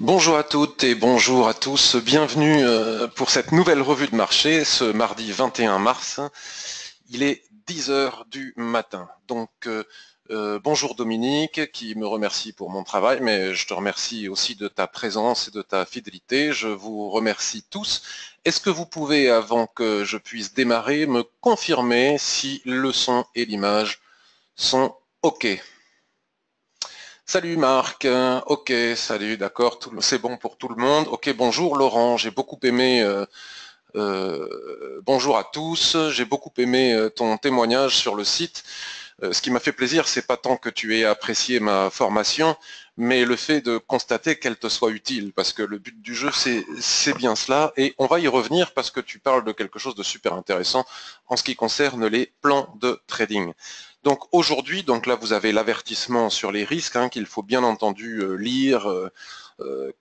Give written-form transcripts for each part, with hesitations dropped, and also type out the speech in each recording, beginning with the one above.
Bonjour à toutes et bonjour à tous, bienvenue pour cette nouvelle revue de marché ce mardi 21 mars. Il est 10 heures du matin. Bonjour Dominique qui me remercie pour mon travail, mais je te remercie aussi de ta présence et de ta fidélité. Je vous remercie tous. Est-ce que vous pouvez, avant que je puisse démarrer, me confirmer si le son et l'image sont OK? Salut Marc, ok, salut, d'accord, c'est bon pour tout le monde. Ok, bonjour Laurent, j'ai beaucoup aimé, bonjour à tous, j'ai beaucoup aimé ton témoignage sur le site. Ce qui m'a fait plaisir, c'est pas tant que tu aies apprécié ma formation, mais le fait de constater qu'elle te soit utile, parce que le but du jeu, c'est bien cela, et on va y revenir parce que tu parles de quelque chose de super intéressant en ce qui concerne les plans de trading. Donc aujourd'hui, donc là vous avez l'avertissement sur les risques qu'il faut bien entendu lire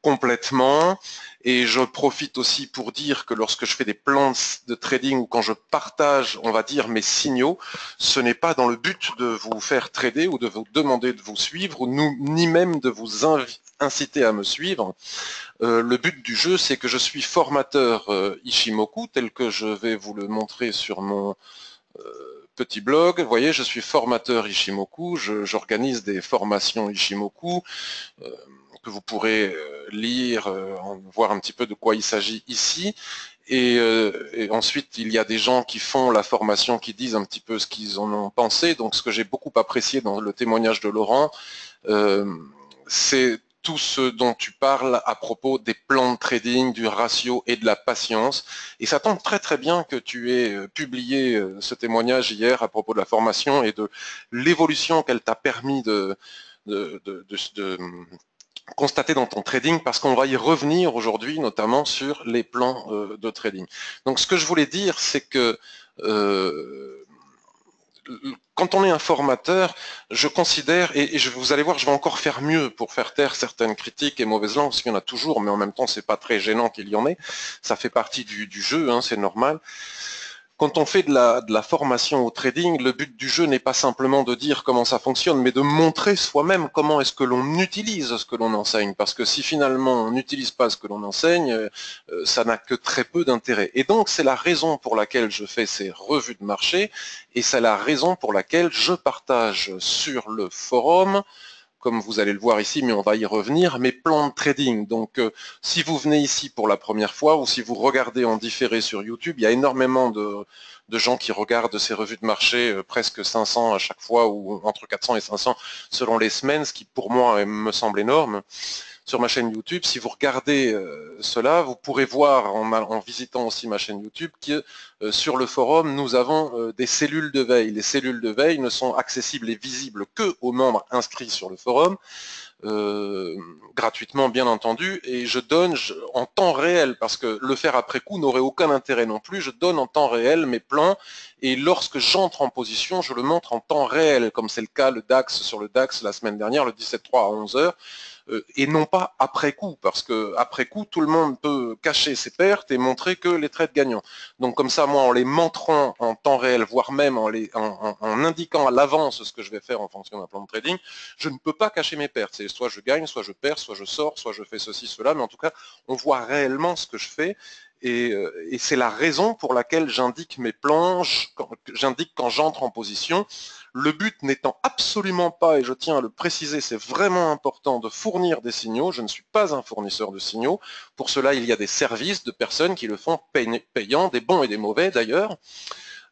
complètement. Et je profite aussi pour dire que lorsque je fais des plans de trading ou quand je partage, on va dire, mes signaux, ce n'est pas dans le but de vous faire trader ou de vous demander de vous suivre, ou ni même de vous inciter à me suivre. Le but du jeu, c'est que je suis formateur Ishimoku, tel que je vais vous le montrer sur mon petit blog. Vous voyez, je suis formateur Ishimoku, j'organise des formations Ishimoku euh, que vous pourrez lire, voir un petit peu de quoi il s'agit ici. Et ensuite, il y a des gens qui font la formation, qui disent un petit peu ce qu'ils en ont pensé. Donc, ce que j'ai beaucoup apprécié dans le témoignage de Laurent, euh, c'est tout ce dont tu parles à propos des plans de trading, du ratio et de la patience. Et ça tombe très très bien que tu aies publié ce témoignage hier à propos de la formation et de l'évolution qu'elle t'a permis de constater dans ton trading, parce qu'on va y revenir aujourd'hui, notamment sur les plans de trading. Donc ce que je voulais dire, c'est que euh, quand on est un formateur, je considère, et vous allez voir, je vais encore faire mieux pour faire taire certaines critiques et mauvaises langues, parce qu'il y en a toujours, mais en même temps, c'est pas très gênant qu'il y en ait. Ça fait partie du jeu, c'est normal. Quand on fait de la formation au trading, le but du jeu n'est pas simplement de dire comment ça fonctionne, mais de montrer soi-même comment est-ce que l'on utilise ce que l'on enseigne. Parce que si finalement on n'utilise pas ce que l'on enseigne, ça n'a que très peu d'intérêt. Et donc c'est la raison pour laquelle je fais ces revues de marché, et c'est la raison pour laquelle je partage sur le forum, comme vous allez le voir ici, mais on va y revenir, mes plans de trading. Donc, si vous venez ici pour la première fois ou si vous regardez en différé sur YouTube, il y a énormément de gens qui regardent ces revues de marché, presque 500 à chaque fois, ou entre 400 et 500 selon les semaines, ce qui pour moi me semble énorme sur ma chaîne YouTube. Si vous regardez cela, vous pourrez voir en visitant aussi ma chaîne YouTube que sur le forum, nous avons des cellules de veille. Les cellules de veille ne sont accessibles et visibles que aux membres inscrits sur le forum, gratuitement bien entendu, et je donne en temps réel, parce que le faire après coup n'aurait aucun intérêt non plus, je donne en temps réel mes plans, et lorsque j'entre en position, je le montre en temps réel, comme c'est le cas sur le DAX la semaine dernière, le 17.3 à 11 heures, et non pas après coup, parce que après coup, tout le monde peut cacher ses pertes et montrer que les trades gagnants. Donc comme ça, moi, en les montrant en temps réel, voire même en indiquant à l'avance ce que je vais faire en fonction d'un plan de trading, je ne peux pas cacher mes pertes. C'est soit je gagne, soit je perds, soit je sors, soit je fais ceci, cela, mais en tout cas, on voit réellement ce que je fais. Et c'est la raison pour laquelle j'indique mes plans, j'indique quand j'entre en position. Le but n'étant absolument pas, et je tiens à le préciser, c'est vraiment important, de fournir des signaux. Je ne suis pas un fournisseur de signaux. Pour cela, il y a des services de personnes qui le font payant, des bons et des mauvais d'ailleurs.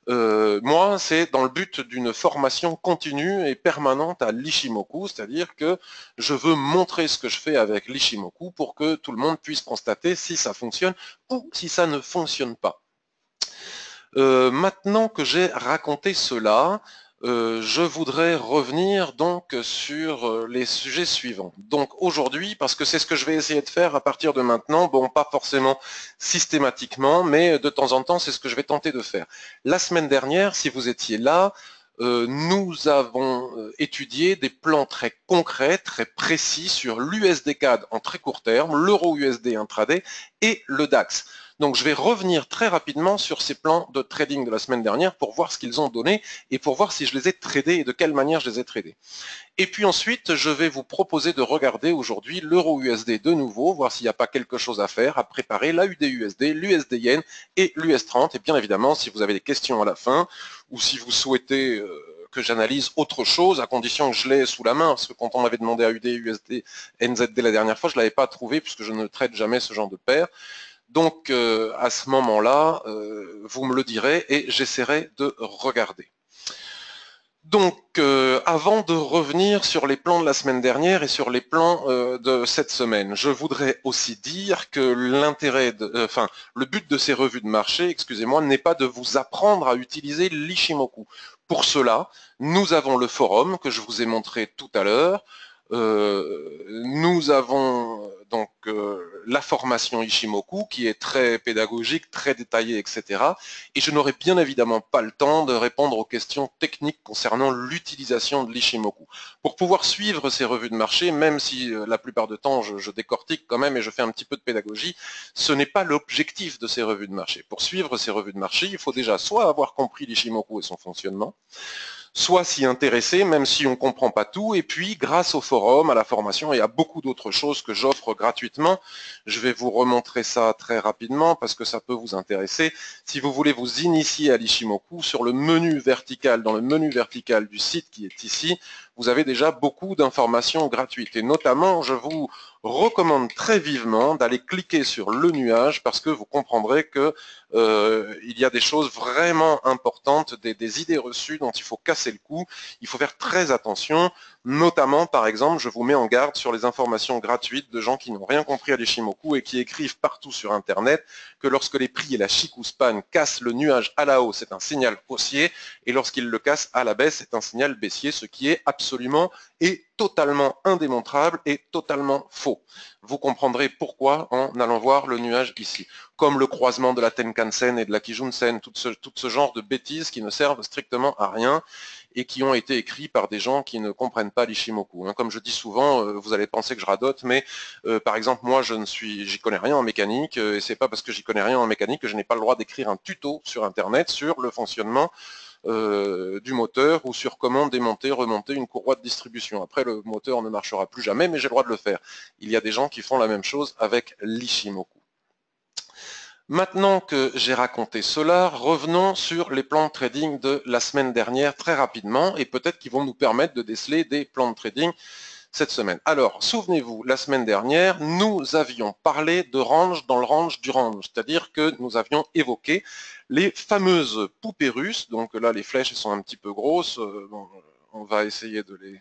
Moi, c'est dans le but d'une formation continue et permanente à l'Ishimoku, c'est-à-dire que je veux montrer ce que je fais avec l'Ishimoku pour que tout le monde puisse constater si ça fonctionne ou si ça ne fonctionne pas. Maintenant que j'ai raconté cela, je voudrais revenir donc sur les sujets suivants. Donc aujourd'hui, parce que c'est ce que je vais essayer de faire à partir de maintenant, bon, pas forcément systématiquement, mais de temps en temps, c'est ce que je vais tenter de faire. La semaine dernière, si vous étiez là, nous avons étudié des plans très concrets, très précis sur l'USD CAD en très court terme, l'euro USD intraday et le DAX. Donc je vais revenir très rapidement sur ces plans de trading de la semaine dernière pour voir ce qu'ils ont donné et pour voir si je les ai tradés et de quelle manière je les ai tradés. Et puis ensuite, je vais vous proposer de regarder aujourd'hui l'euro-USD de nouveau, voir s'il n'y a pas quelque chose à faire, à préparer la UD-USD, l'USD-Yen et l'US30. Et bien évidemment, si vous avez des questions à la fin, ou si vous souhaitez que j'analyse autre chose, à condition que je l'ai sous la main, parce que quand on m'avait demandé AUD, USD, NZD la dernière fois, je ne l'avais pas trouvé, puisque je ne traite jamais ce genre de paire. Donc à ce moment-là, vous me le direz et j'essaierai de regarder. Donc, avant de revenir sur les plans de la semaine dernière et sur les plans de cette semaine, je voudrais aussi dire que l'intérêt, le but de ces revues de marché, excusez-moi, n'est pas de vous apprendre à utiliser l'Ishimoku. Pour cela, nous avons le forum que je vous ai montré tout à l'heure. Nous avons donc la formation Ishimoku qui est très pédagogique, très détaillée, etc. Et je n'aurai bien évidemment pas le temps de répondre aux questions techniques concernant l'utilisation de l'Ishimoku. Pour pouvoir suivre ces revues de marché, même si la plupart du temps je décortique quand même et je fais un petit peu de pédagogie, ce n'est pas l'objectif de ces revues de marché. Pour suivre ces revues de marché, il faut déjà soit avoir compris l'Ishimoku et son fonctionnement, soit s'y intéresser, même si on ne comprend pas tout, et puis grâce au forum, à la formation et à beaucoup d'autres choses que j'offre gratuitement, je vais vous remontrer ça très rapidement parce que ça peut vous intéresser. Si vous voulez vous initier à l'Ishimoku, sur le menu vertical, dans le menu vertical du site qui est ici, vous avez déjà beaucoup d'informations gratuites. Et notamment, je vous recommande très vivement d'aller cliquer sur le nuage parce que vous comprendrez que il y a des choses vraiment importantes, des idées reçues dont il faut casser le cou. Il faut faire très attention. Notamment, par exemple, je vous mets en garde sur les informations gratuites de gens qui n'ont rien compris à l'Ishimoku et qui écrivent partout sur Internet que lorsque les prix et la Chikou-span cassent le nuage à la hausse, c'est un signal haussier, et lorsqu'ils le cassent à la baisse, c'est un signal baissier, ce qui est absolument et totalement indémontrable et totalement faux. Vous comprendrez pourquoi en allant voir le nuage ici. Comme le croisement de la Tenkan-sen et de la Kijun-sen, tout ce genre de bêtises qui ne servent strictement à rien et qui ont été écrits par des gens qui ne comprennent pas l'Ishimoku. Comme je dis souvent, vous allez penser que je radote, mais par exemple, moi, j'y connais rien en mécanique, et c'est pas parce que j'y connais rien en mécanique que je n'ai pas le droit d'écrire un tuto sur Internet sur le fonctionnement du moteur ou sur comment démonter, remonter une courroie de distribution. Après, le moteur ne marchera plus jamais, mais j'ai le droit de le faire. Il y a des gens qui font la même chose avec l'Ishimoku. Maintenant que j'ai raconté cela, revenons sur les plans de trading de la semaine dernière très rapidement et peut-être qu'ils vont nous permettre de déceler des plans de trading cette semaine. Alors, souvenez-vous, la semaine dernière, nous avions parlé de range dans le range du range, c'est-à-dire que nous avions évoqué les fameuses poupées russes. Donc là, les flèches elles sont un petit peu grosses. Bon, on va essayer de les...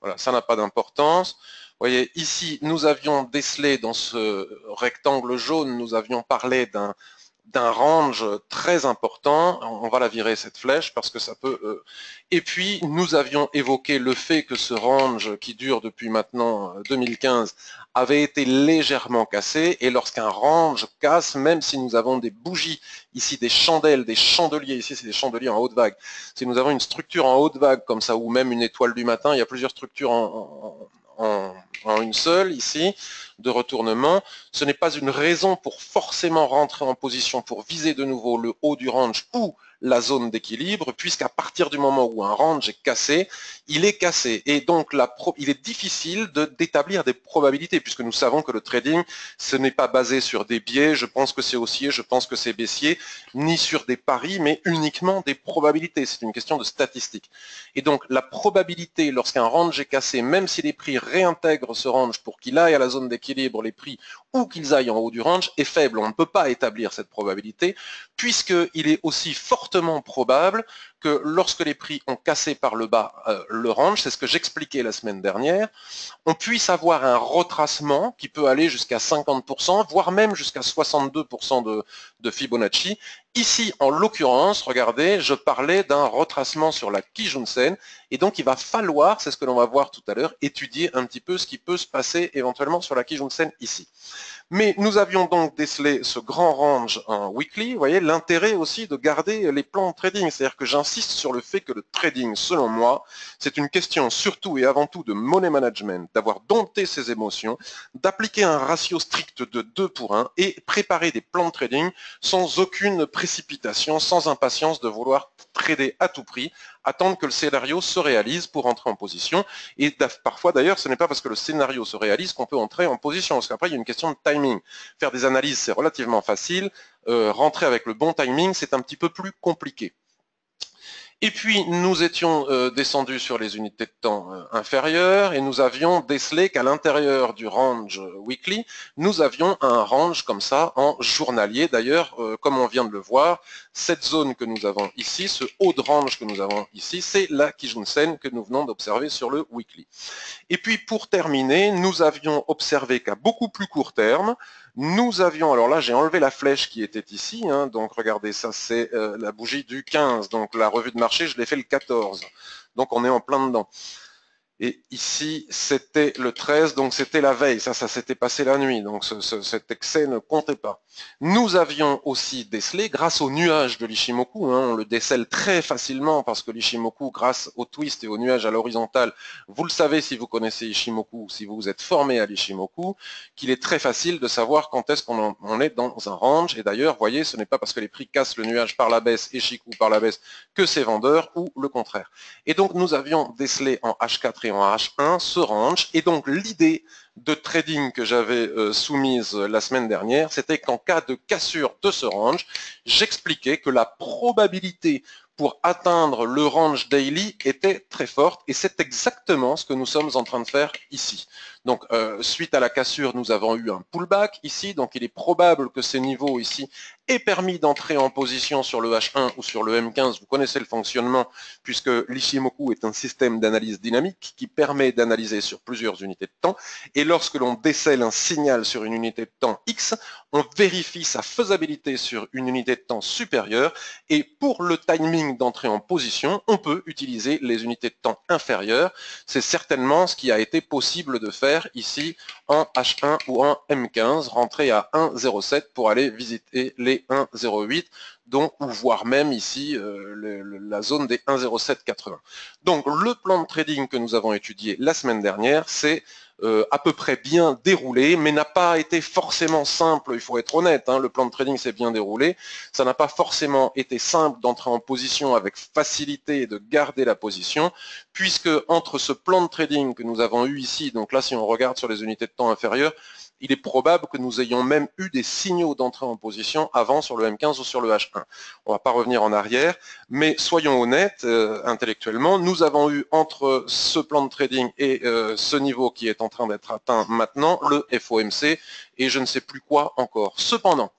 Voilà, ça n'a pas d'importance. Vous voyez, ici, nous avions décelé dans ce rectangle jaune, nous avions parlé d'un range très important. On va la virer cette flèche parce que ça peut... Et puis, nous avions évoqué le fait que ce range qui dure depuis maintenant 2015 avait été légèrement cassé. Et lorsqu'un range casse, même si nous avons des bougies, ici des chandelles, des chandeliers, ici c'est des chandeliers en haute vague, si nous avons une structure en haute vague comme ça, ou même une étoile du matin, il y a plusieurs structures en une seule ici, de retournement, ce n'est pas une raison pour forcément rentrer en position pour viser de nouveau le haut du range ou la zone d'équilibre, puisqu'à partir du moment où un range est cassé, il est cassé. Et donc, il est difficile d'établir des probabilités, puisque nous savons que le trading, ce n'est pas basé sur des biais, je pense que c'est haussier, je pense que c'est baissier, ni sur des paris, mais uniquement des probabilités. C'est une question de statistiques. Et donc, la probabilité, lorsqu'un range est cassé, même si les prix réintègrent ce range pour qu'il aille à la zone d'équilibre, les prix, ou qu'ils aillent en haut du range, est faible. On ne peut pas établir cette probabilité, puisqu'il est aussi fortement probable que lorsque les prix ont cassé par le bas le range, c'est ce que j'expliquais la semaine dernière, on puisse avoir un retracement qui peut aller jusqu'à 50%, voire même jusqu'à 62% de Fibonacci. Ici, en l'occurrence, regardez, je parlais d'un retracement sur la Kijun-sen, et donc il va falloir, c'est ce que l'on va voir tout à l'heure, étudier un petit peu ce qui peut se passer éventuellement sur la Kijun-sen ici. Mais nous avions donc décelé ce grand range en weekly, vous voyez, l'intérêt aussi de garder les plans de trading, c'est-à-dire que j'insiste j'insiste sur le fait que le trading, selon moi, c'est une question surtout et avant tout de money management, d'avoir dompté ses émotions, d'appliquer un ratio strict de 2 pour 1 et préparer des plans de trading sans aucune précipitation, sans impatience de vouloir trader à tout prix, attendre que le scénario se réalise pour entrer en position. Et parfois d'ailleurs, ce n'est pas parce que le scénario se réalise qu'on peut entrer en position, parce qu'après il y a une question de timing. Faire des analyses, c'est relativement facile. Rentrer avec le bon timing, c'est un petit peu plus compliqué. Et puis, nous étions descendus sur les unités de temps inférieures et nous avions décelé qu'à l'intérieur du range weekly, nous avions un range comme ça en journalier. D'ailleurs, comme on vient de le voir, cette zone que nous avons ici, ce haut de range que nous avons ici, c'est la Kijun-sen que nous venons d'observer sur le weekly. Et puis, pour terminer, nous avions observé qu'à beaucoup plus court terme, nous avions, alors là j'ai enlevé la flèche qui était ici, hein, donc regardez, ça c'est la bougie du 15, donc la revue de marché je l'ai fait le 14, donc on est en plein dedans. Et ici, c'était le 13, donc c'était la veille. Ça s'était passé la nuit, donc cet excès ne comptait pas. Nous avions aussi décelé, grâce au nuage de l'Ishimoku, hein, on le décèle très facilement parce que l'Ishimoku, grâce au twist et au nuage à l'horizontale, vous le savez si vous connaissez Ishimoku, si vous vous êtes formé à l'Ishimoku, qu'il est très facile de savoir quand est-ce qu'on est dans un range. Et d'ailleurs, voyez, ce n'est pas parce que les prix cassent le nuage par la baisse et Shikou par la baisse que c'est vendeur, ou le contraire. Et donc, nous avions décelé en H4 et en H1 ce range, et donc l'idée de trading que j'avais soumise la semaine dernière, c'était qu'en cas de cassure de ce range, j'expliquais que la probabilité pour atteindre le range daily était très forte, et c'est exactement ce que nous sommes en train de faire ici. Donc, suite à la cassure, nous avons eu un pullback ici, donc il est probable que ces niveaux ici aient permis d'entrer en position sur le H1 ou sur le M15. Vous connaissez le fonctionnement, puisque l'Ishimoku est un système d'analyse dynamique qui permet d'analyser sur plusieurs unités de temps, et lorsque l'on décèle un signal sur une unité de temps X, on vérifie sa faisabilité sur une unité de temps supérieure, et pour le timing d'entrée en position, on peut utiliser les unités de temps inférieures. C'est certainement ce qui a été possible de faire ici en H1 ou en M15, rentrer à 1,07 pour aller visiter les 1,08, donc, ou voire même ici la zone des 1,0780. Donc le plan de trading que nous avons étudié la semaine dernière, c'est à peu près bien déroulé, mais n'a pas été forcément simple, il faut être honnête, hein, le plan de trading s'est bien déroulé, ça n'a pas forcément été simple d'entrer en position avec facilité et de garder la position, puisque entre ce plan de trading que nous avons eu ici, donc là si on regarde sur les unités de temps inférieures, il est probable que nous ayons même eu des signaux d'entrée en position avant sur le M15 ou sur le H1. On ne va pas revenir en arrière, mais soyons honnêtes intellectuellement, nous avons eu entre ce plan de trading et ce niveau qui est en train d'être atteint maintenant, le FOMC, et je ne sais plus quoi encore. Cependant,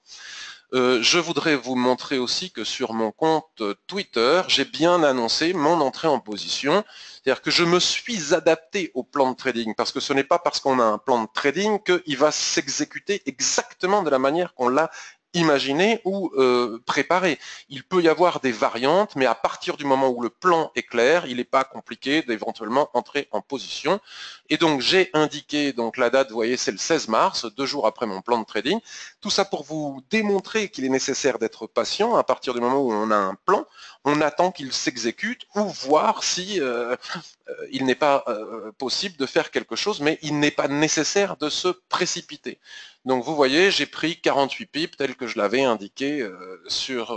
je voudrais vous montrer aussi que sur mon compte Twitter, j'ai bien annoncé mon entrée en position. C'est-à-dire que je me suis adapté au plan de trading, parce que ce n'est pas parce qu'on a un plan de trading qu'il va s'exécuter exactement de la manière qu'on l'a imaginé ou préparé. Il peut y avoir des variantes, mais à partir du moment où le plan est clair, il n'est pas compliqué d'éventuellement entrer en position. Et donc j'ai indiqué donc la date, vous voyez, c'est le 16 mars, 2 jours après mon plan de trading. Tout ça pour vous démontrer qu'il est nécessaire d'être patient. À partir du moment où on a un plan, on attend qu'il s'exécute ou voir si il n'est pas possible de faire quelque chose, mais il n'est pas nécessaire de se précipiter. Donc vous voyez, j'ai pris 48 pips tel que je l'avais indiqué sur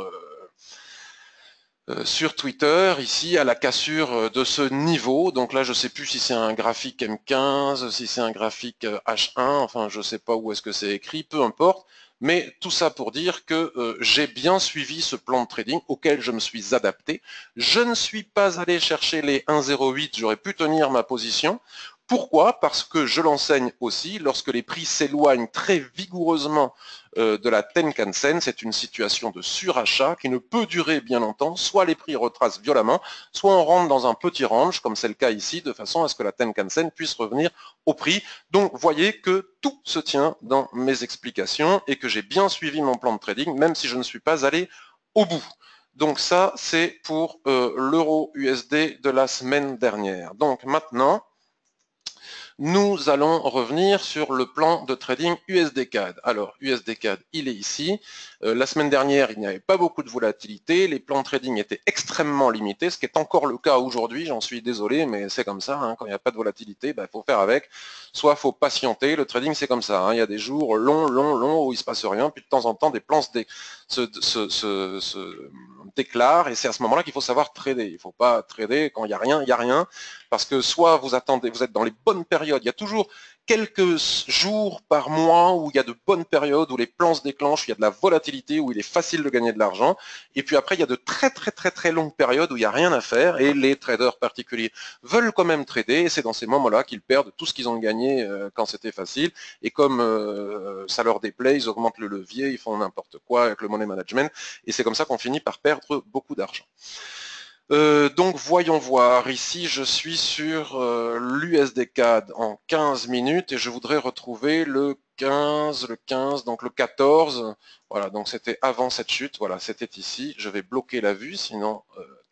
Twitter, ici, à la cassure de ce niveau. Donc là, je ne sais plus si c'est un graphique M15, si c'est un graphique H1, enfin, je ne sais pas où est-ce que c'est écrit, peu importe. Mais tout ça pour dire que j'ai bien suivi ce plan de trading auquel je me suis adapté. Je ne suis pas allé chercher les 1,08, j'aurais pu tenir ma position. Pourquoi? Parce que je l'enseigne aussi, lorsque les prix s'éloignent très vigoureusement de la Tenkan-sen, c'est une situation de surachat qui ne peut durer bien longtemps. Soit les prix retracent violemment, soit on rentre dans un petit range, comme c'est le cas ici, de façon à ce que la Tenkan-sen puisse revenir au prix. Donc, voyez que tout se tient dans mes explications et que j'ai bien suivi mon plan de trading, même si je ne suis pas allé au bout. Donc ça, c'est pour l'euro USD de la semaine dernière. Donc maintenant, nous allons revenir sur le plan de trading USD-CAD. Alors, USD-CAD, il est ici. La semaine dernière, il n'y avait pas beaucoup de volatilité. Les plans de trading étaient extrêmement limités, ce qui est encore le cas aujourd'hui. J'en suis désolé, mais c'est comme ça. Hein. Quand il n'y a pas de volatilité, il faut faire avec. Soit il faut patienter. Le trading, c'est comme ça. Hein. Il y a des jours longs où il ne se passe rien. Puis de temps en temps, des plans se déclarent. Et c'est à ce moment-là qu'il faut savoir trader. Il ne faut pas trader quand il n'y a rien, il n'y a rien. Parce que soit vous attendez, vous êtes dans les bonnes périodes. Il y a toujours quelques jours par mois où il y a de bonnes périodes, où les plans se déclenchent, où il y a de la volatilité, où il est facile de gagner de l'argent. Et puis après, il y a de très longues périodes où il n'y a rien à faire et les traders particuliers veulent quand même trader et c'est dans ces moments-là qu'ils perdent tout ce qu'ils ont gagné quand c'était facile. Et comme ça leur déplaît, ils augmentent le levier, ils font n'importe quoi avec le money management et c'est comme ça qu'on finit par perdre beaucoup d'argent. Donc voyons voir, ici je suis sur l'USD-CAD en 15 minutes et je voudrais retrouver le 15, donc le 14, voilà, donc c'était avant cette chute, voilà, c'était ici, je vais bloquer la vue, sinon,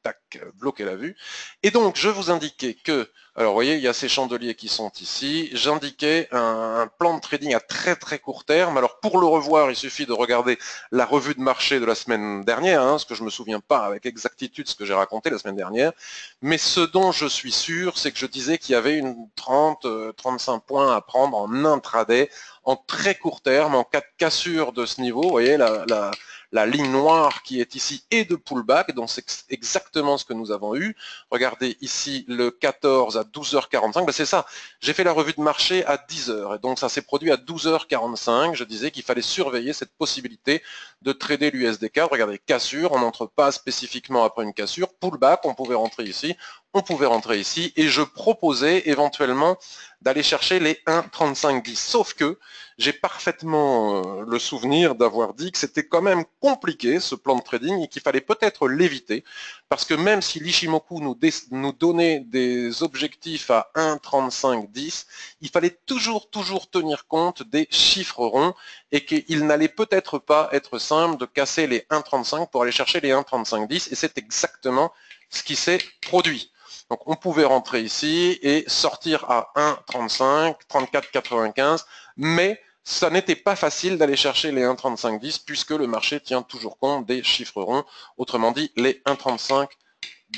tac, bloquer la vue, et donc je vous indiquais que, alors vous voyez, il y a ces chandeliers qui sont ici, j'indiquais un plan de trading à très court terme, alors pour le revoir, il suffit de regarder la revue de marché de la semaine dernière, hein, ce que je ne me souviens pas avec exactitude ce que j'ai raconté la semaine dernière, mais ce dont je suis sûr, c'est que je disais qu'il y avait une 30-35 points à prendre en intraday, en très court terme, en cas de cassure de ce niveau, vous voyez la ligne noire qui est ici est de pullback, donc c'est exactement ce que nous avons eu. Regardez ici le 14 à 12h45, c'est ça, j'ai fait la revue de marché à 10h, et donc ça s'est produit à 12h45, je disais qu'il fallait surveiller cette possibilité de trader l'USD-CAD. Regardez, cassure, on n'entre pas spécifiquement après une cassure, pullback, on pouvait rentrer ici, et je proposais éventuellement d'aller chercher les 1,3510. Sauf que j'ai parfaitement le souvenir d'avoir dit que c'était quand même compliqué ce plan de trading et qu'il fallait peut-être l'éviter parce que même si l'Ishimoku nous donnait des objectifs à 1,3510, il fallait toujours tenir compte des chiffres ronds et qu'il n'allait peut-être pas être simple de casser les 1,35 pour aller chercher les 1,3510 et c'est exactement ce qui s'est produit. Donc on pouvait rentrer ici et sortir à 1,35, 34,95, mais ça n'était pas facile d'aller chercher les 1,3510 puisque le marché tient toujours compte des chiffres ronds, autrement dit les 1,35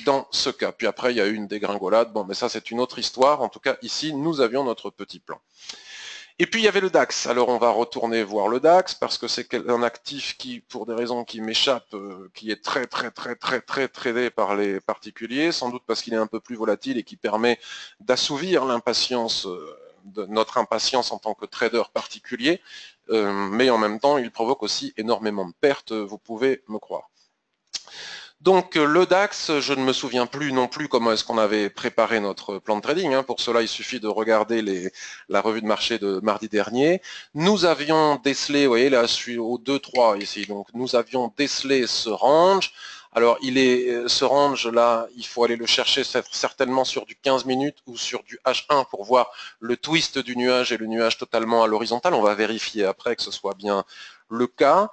dans ce cas. Puis après, il y a eu une dégringolade, bon, mais ça c'est une autre histoire. En tout cas, ici, nous avions notre petit plan. Et puis il y avait le DAX. Alors on va retourner voir le DAX parce que c'est un actif qui, pour des raisons qui m'échappent, qui est très tradé par les particuliers, sans doute parce qu'il est un peu plus volatile et qui permet d'assouvir l'impatience, notre impatience en tant que trader particulier, mais en même temps il provoque aussi énormément de pertes, vous pouvez me croire. Donc le DAX, je ne me souviens plus non plus comment est-ce qu'on avait préparé notre plan de trading. Hein. Pour cela, il suffit de regarder la revue de marché de mardi dernier. Nous avions décelé, vous voyez là, je suis au 2-3 ici, donc nous avions décelé ce range. Alors ce range là, il faut aller le chercher certainement sur du 15 minutes ou sur du H1 pour voir le twist du nuage et le nuage totalement à l'horizontale. On va vérifier après que ce soit bien le cas.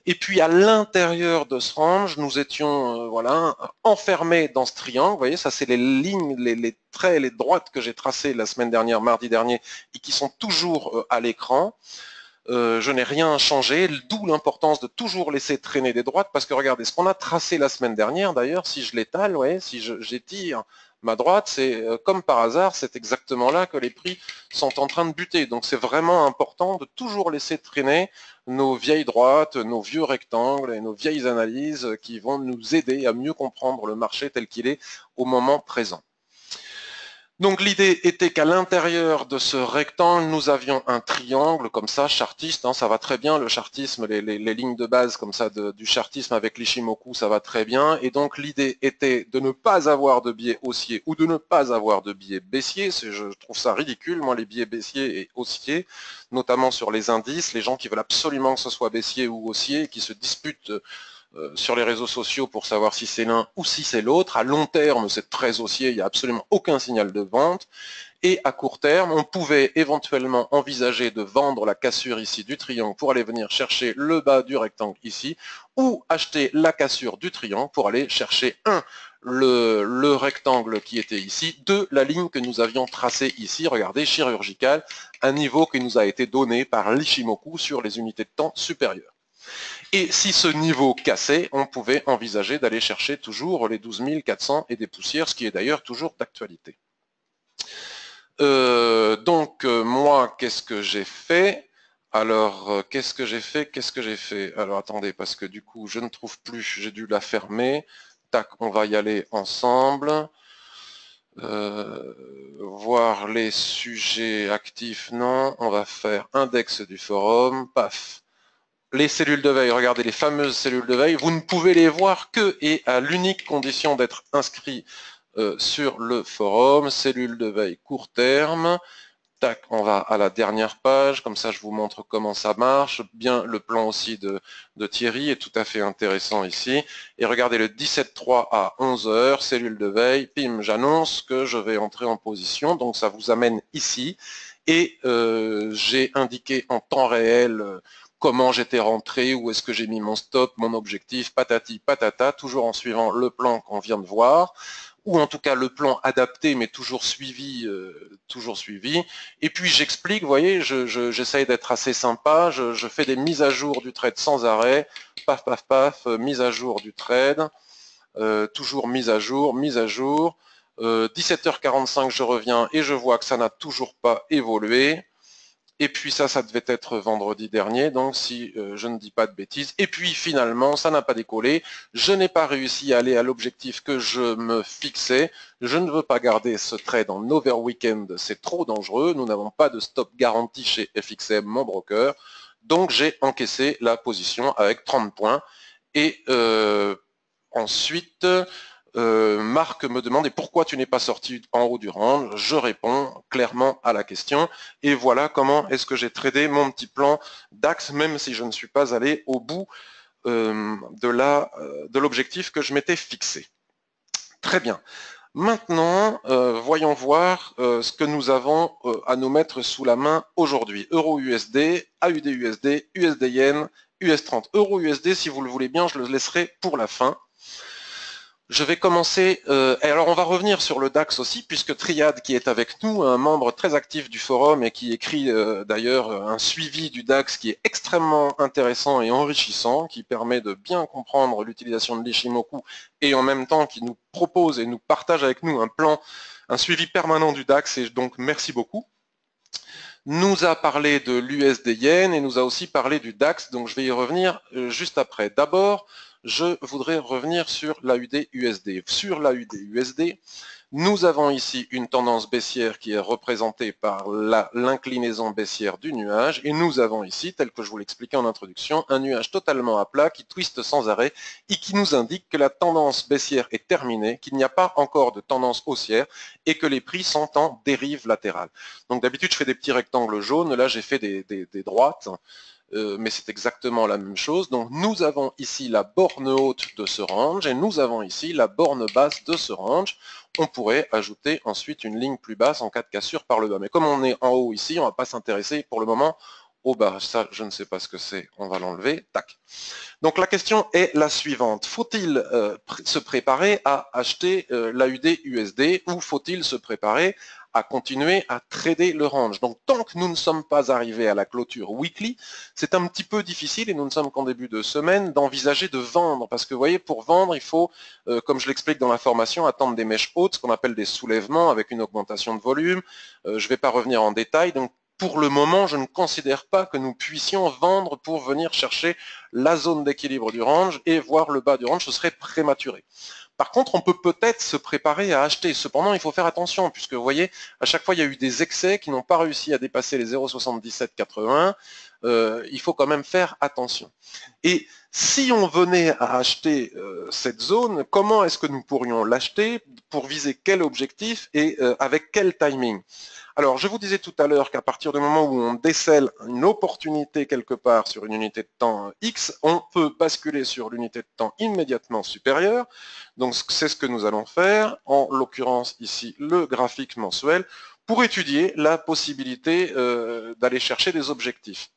Et puis à l'intérieur de ce range, nous étions voilà, enfermés dans ce triangle. Vous voyez, ça c'est les lignes, les traits, les droites que j'ai tracées la semaine dernière, mardi dernier, et qui sont toujours à l'écran. Je n'ai rien changé, d'où l'importance de toujours laisser traîner des droites, parce que regardez, ce qu'on a tracé la semaine dernière, d'ailleurs, si je l'étale, ouais, si j'étire ma droite, c'est comme par hasard, c'est exactement là que les prix sont en train de buter. Donc c'est vraiment important de toujours laisser traîner nos vieilles droites, nos vieux rectangles et nos vieilles analyses qui vont nous aider à mieux comprendre le marché tel qu'il est au moment présent. Donc l'idée était qu'à l'intérieur de ce rectangle, nous avions un triangle comme ça, chartiste, hein, ça va très bien, le chartisme, les lignes de base comme ça du chartisme avec l'Ishimoku, ça va très bien. Et donc l'idée était de ne pas avoir de biais haussier ou de ne pas avoir de biais baissier. Je trouve ça ridicule, moi, les biais baissiers et haussiers, notamment sur les indices, les gens qui veulent absolument que ce soit baissier ou haussier, qui se disputent sur les réseaux sociaux pour savoir si c'est l'un ou si c'est l'autre. À long terme, c'est très haussier, il n'y a absolument aucun signal de vente. Et à court terme, on pouvait éventuellement envisager de vendre la cassure ici du triangle pour aller venir chercher le bas du rectangle ici, ou acheter la cassure du triangle pour aller chercher le rectangle qui était ici de la ligne que nous avions tracée ici, regardez, chirurgicale, un niveau qui nous a été donné par l'Ishimoku sur les unités de temps supérieures. Et si ce niveau cassait, on pouvait envisager d'aller chercher toujours les 12 400 et des poussières, ce qui est d'ailleurs toujours d'actualité. Moi, qu'est-ce que j'ai fait? Alors, qu'est-ce que j'ai fait? Alors, attendez, parce que du coup, je ne trouve plus, j'ai dû la fermer. Tac, on va y aller ensemble. Voir les sujets actifs, non. On va faire index du forum, paf. Les cellules de veille, regardez les fameuses cellules de veille, vous ne pouvez les voir que et à l'unique condition d'être inscrit sur le forum, cellules de veille court terme. Tac, on va à la dernière page, comme ça je vous montre comment ça marche. Bien, le plan aussi de Thierry est tout à fait intéressant ici. Et regardez le 17.3 à 11 heures, cellule de veille, pim, j'annonce que je vais entrer en position, donc ça vous amène ici. Et j'ai indiqué en temps réel comment j'étais rentré, où est-ce que j'ai mis mon stop, mon objectif, patati patata, toujours en suivant le plan qu'on vient de voir, ou en tout cas le plan adapté, mais toujours suivi. Et puis j'explique, vous voyez, j'essaye d'être assez sympa, je fais des mises à jour du trade sans arrêt, paf, paf, paf, mise à jour du trade, toujours mise à jour, 17h45, je reviens et je vois que ça n'a toujours pas évolué. Et puis ça devait être vendredi dernier, donc si je ne dis pas de bêtises. Et puis finalement, ça n'a pas décollé. Je n'ai pas réussi à aller à l'objectif que je me fixais. Je ne veux pas garder ce trade en over weekend, c'est trop dangereux. Nous n'avons pas de stop garanti chez FXM, mon broker. Donc j'ai encaissé la position avec 30 points. Et ensuite, Marc me demande, et pourquoi tu n'es pas sorti en haut du range? Je réponds clairement à la question. Et voilà comment est-ce que j'ai tradé mon petit plan DAX, même si je ne suis pas allé au bout de l'objectif que je m'étais fixé. Très bien. Maintenant, voyons voir ce que nous avons à nous mettre sous la main aujourd'hui. Euro-USD, AUD-USD, USD-Yen, US30. Euro-USD, si vous le voulez bien, je le laisserai pour la fin. Je vais commencer, et alors on va revenir sur le DAX aussi, puisque Triad, qui est avec nous, un membre très actif du forum et qui écrit d'ailleurs un suivi du DAX qui est extrêmement intéressant et enrichissant, qui permet de bien comprendre l'utilisation de l'Ishimoku et en même temps qui nous propose et nous partage avec nous un plan, un suivi permanent du DAX, et donc merci beaucoup. Nous a parlé de l'USD Yen et nous a aussi parlé du DAX, donc je vais y revenir juste après. D'abord, je voudrais revenir sur l'AUD-USD. Sur l'AUD-USD, nous avons ici une tendance baissière qui est représentée par l'inclinaison baissière du nuage, et nous avons ici, tel que je vous l'expliquais en introduction, un nuage totalement à plat qui twiste sans arrêt et qui nous indique que la tendance baissière est terminée, qu'il n'y a pas encore de tendance haussière et que les prix sont en dérive latérale. Donc d'habitude je fais des petits rectangles jaunes, là j'ai fait des droites, mais c'est exactement la même chose. Donc nous avons ici la borne haute de ce range et nous avons ici la borne basse de ce range. On pourrait ajouter ensuite une ligne plus basse en cas de cassure par le bas. Mais comme on est en haut ici, on ne va pas s'intéresser pour le moment au bas. Ça, je ne sais pas ce que c'est. On va l'enlever. Tac. Donc la question est la suivante. Faut-il se préparer à acheter l'AUD-USD ou faut-il se préparer à continuer à trader le range? Donc tant que nous ne sommes pas arrivés à la clôture weekly, c'est un petit peu difficile, et nous ne sommes qu'en début de semaine, d'envisager de vendre. Parce que vous voyez, pour vendre, il faut, comme je l'explique dans la formation, attendre des mèches hautes, ce qu'on appelle des soulèvements avec une augmentation de volume. Je ne vais pas revenir en détail. Donc pour le moment, je ne considère pas que nous puissions vendre pour venir chercher la zone d'équilibre du range et voir le bas du range, ce serait prématuré. Par contre, on peut peut-être se préparer à acheter. Cependant, il faut faire attention, puisque vous voyez, à chaque fois, il y a eu des excès qui n'ont pas réussi à dépasser les 0,7780. Il faut quand même faire attention. Et si on venait à acheter cette zone, comment est-ce que nous pourrions l'acheter, pour viser quel objectif et avec quel timing? Alors, je vous disais tout à l'heure qu'à partir du moment où on décèle une opportunité quelque part sur une unité de temps X, on peut basculer sur l'unité de temps immédiatement supérieure. Donc, c'est ce que nous allons faire, en l'occurrence ici le graphique mensuel, pour étudier la possibilité d'aller chercher des objectifs.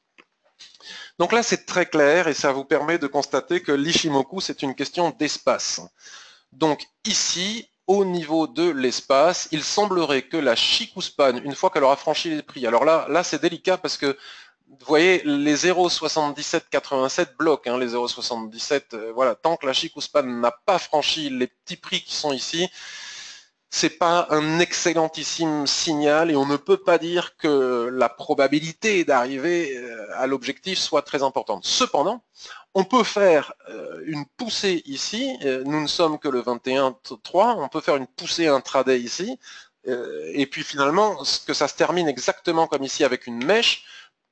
Donc là, c'est très clair et ça vous permet de constater que l'Ishimoku, c'est une question d'espace. Donc ici, au niveau de l'espace, il semblerait que la Chikuspan, une fois qu'elle aura franchi les prix, alors là c'est délicat parce que vous voyez, les 0,7787 bloquent, hein, les 0,77, voilà, tant que la Chikuspan n'a pas franchi les petits prix qui sont ici, c'est pas un excellentissime signal et on ne peut pas dire que la probabilité d'arriver à l'objectif soit très importante. Cependant, on peut faire une poussée ici, nous ne sommes que le 21-3, on peut faire une poussée intraday ici, et puis finalement, que ça se termine exactement comme ici avec une mèche,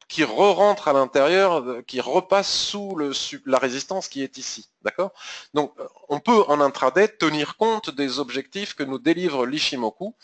qui re-rentre à l'intérieur, qui repasse sous la résistance qui est ici. D'accord? Donc, on peut en intraday tenir compte des objectifs que nous délivre l'Ishimoku.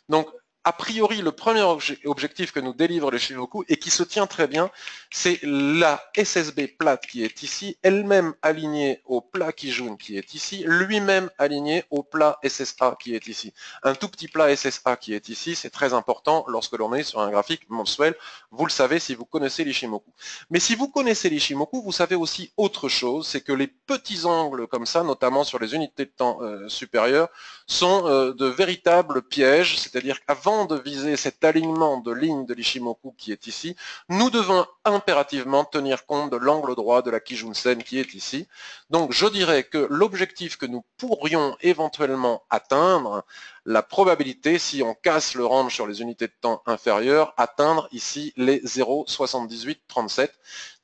Donc, a priori, le premier objectif que nous délivre l'Ishimoku et qui se tient très bien, c'est la SSB plate qui est ici, elle-même alignée au plat Kijun qui est ici, lui-même aligné au plat SSA qui est ici. Un tout petit plat SSA qui est ici, c'est très important lorsque l'on est sur un graphique mensuel. Vous le savez si vous connaissez l'Ishimoku. Mais si vous connaissez l'Ishimoku, vous savez aussi autre chose, c'est que les petits angles comme ça, notamment sur les unités de temps supérieures, sont de véritables pièges, c'est-à-dire qu'avant de viser cet alignement de ligne de l'Ishimoku qui est ici, nous devons impérativement tenir compte de l'angle droit de la Kijun-sen qui est ici. Donc je dirais que l'objectif que nous pourrions éventuellement atteindre, la probabilité, si on casse le range sur les unités de temps inférieures, atteindre ici les 0,7837.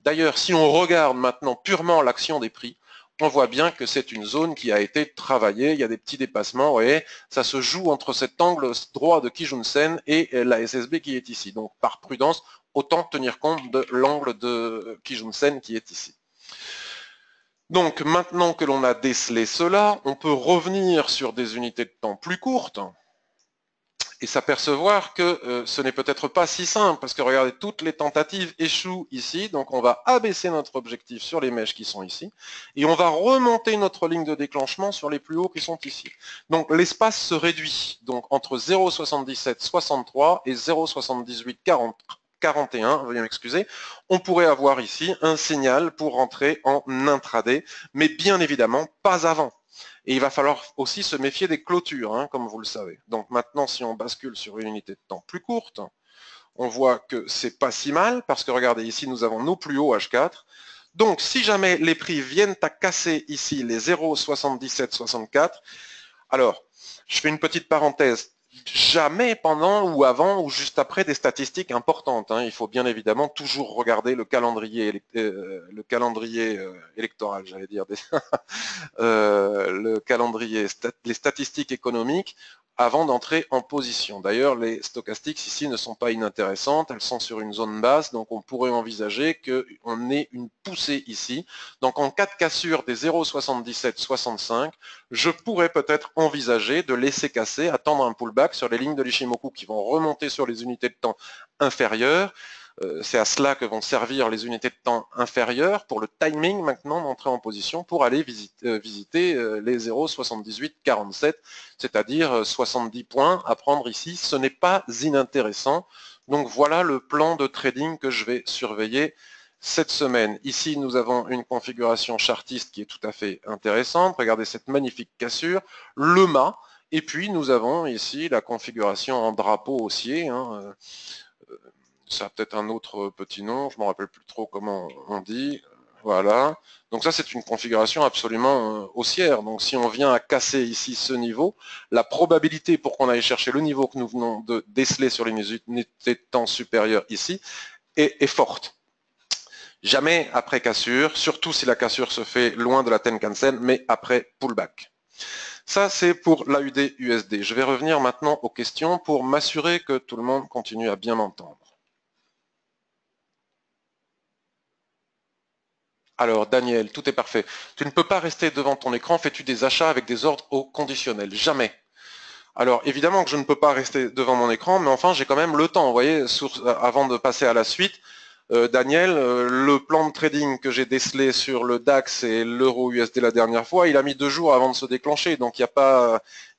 D'ailleurs, si on regarde maintenant purement l'action des prix, on voit bien que c'est une zone qui a été travaillée, il y a des petits dépassements, vous voyez, ça se joue entre cet angle droit de Kijun-sen et la SSB qui est ici. Donc par prudence, autant tenir compte de l'angle de Kijun-sen qui est ici. Donc maintenant que l'on a décelé cela, on peut revenir sur des unités de temps plus courtes et s'apercevoir que ce n'est peut-être pas si simple, parce que regardez, toutes les tentatives échouent ici, donc on va abaisser notre objectif sur les mèches qui sont ici, et on va remonter notre ligne de déclenchement sur les plus hauts qui sont ici. Donc l'espace se réduit, donc entre 0,7763 et 0,7841, veuillez m'excuser, on pourrait avoir ici un signal pour rentrer en intraday, mais bien évidemment pas avant. Et il va falloir aussi se méfier des clôtures, hein, comme vous le savez. Donc maintenant, si on bascule sur une unité de temps plus courte, on voit que c'est pas si mal, parce que regardez, ici, nous avons nos plus hauts H4. Donc, si jamais les prix viennent à casser ici les 0,7764, alors, je fais une petite parenthèse. Jamais pendant ou avant ou juste après des statistiques importantes, hein. Il faut bien évidemment toujours regarder le calendrier électoral, j'allais dire, le calendrier, les statistiques économiques avant d'entrer en position. D'ailleurs, les stochastiques ici ne sont pas inintéressantes, elles sont sur une zone basse, donc on pourrait envisager qu'on ait une poussée ici. Donc en cas de cassure des 0,7765, je pourrais peut-être envisager de laisser casser, attendre un pullback sur les lignes de l'Ishimoku qui vont remonter sur les unités de temps inférieures. C'est à cela que vont servir les unités de temps inférieures pour le timing maintenant d'entrer en position pour aller visiter les 0,7847, c'est-à-dire 70 points à prendre ici. Ce n'est pas inintéressant. Donc voilà le plan de trading que je vais surveiller cette semaine. Ici, nous avons une configuration chartiste qui est tout à fait intéressante. Regardez cette magnifique cassure, le mât, et puis nous avons ici la configuration en drapeau haussier, hein, ça a peut-être un autre petit nom, je ne me rappelle plus trop comment on dit. Voilà. Donc ça, c'est une configuration absolument haussière. Donc si on vient à casser ici ce niveau, la probabilité pour qu'on aille chercher le niveau que nous venons de déceler sur les unités de temps supérieures ici est forte. Jamais après cassure, surtout si la cassure se fait loin de la Tenkan-sen, mais après pullback. Ça, c'est pour l'AUD-USD. Je vais revenir maintenant aux questions pour m'assurer que tout le monde continue à bien m'entendre. Alors, Daniel, tout est parfait. Tu ne peux pas rester devant ton écran. Fais-tu des achats avec des ordres au conditionnel? Jamais. Alors, évidemment que je ne peux pas rester devant mon écran, mais enfin, j'ai quand même le temps. Vous voyez, avant de passer à la suite, Daniel, le plan de trading que j'ai décelé sur le DAX et l'euro USD la dernière fois, il a mis 2 jours avant de se déclencher, donc il